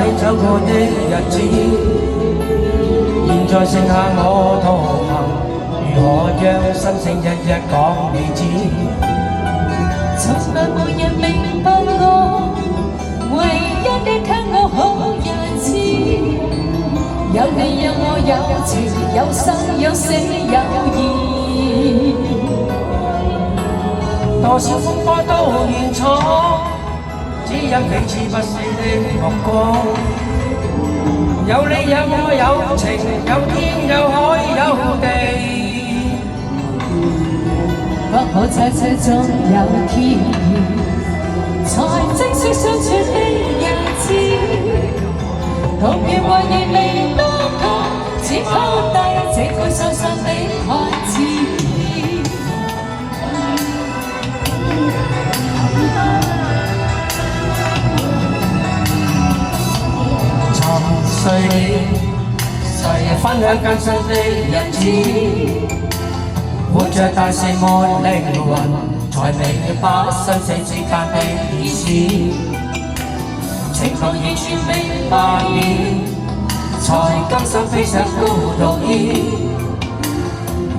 你走過的日子，現在剩下我獨行，如何將心聲一一講你知？從來沒人明白我，唯一的給我好日子。有你有我有情有生有死有義，多少風波都現闖，只因彼此不死的目光。有你有我有情，有天有海有地，不可猜測總有天意，才珍惜相處的日子。同樣懷疑未多講，只拋低這句傷心的台詞。沉睡了，誰分享更新的日子？活着但是沒靈魂，才明白生死之間的意思。情況完全明白了，才甘心飛上孤獨意。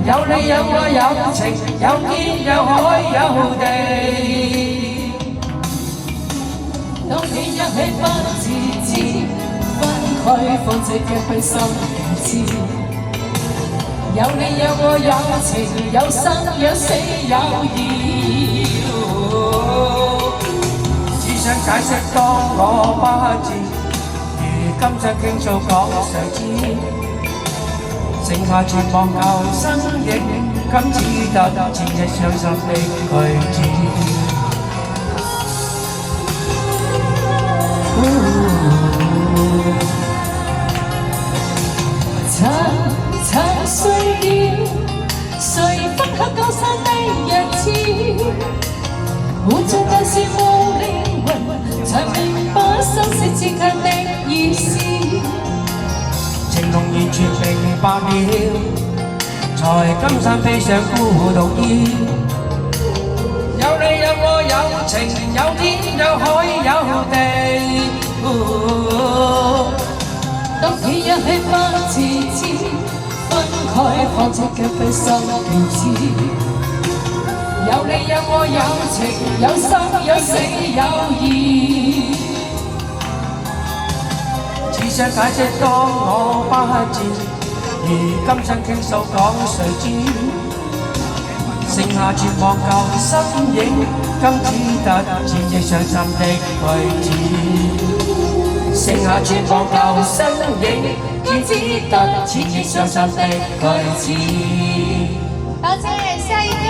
有你有我有情，有天有海有地。當你一起不自知，分開方這一片心知。有你有我有情有生有死有義，只想解釋當我不知，如今想傾訴講誰知？剩下絕望舊身影，今只得千億傷心的句子。沉睡了，誰分享高山的日子？活着但是無靈魂，才明白生死之間的意思。情濃完全明白了，才甘心飛上孤獨意。有你有我有情，有天有海有地。當天一起不自知，分開方這腳背心知。有你有我有情有生有死有義，只想解釋當我不知，如今想傾訴講誰知？剩下絕望舊身影，今只得千億傷心的句子。剩下絕望舊身影，今只得千億傷心的句子。多謝，下一個。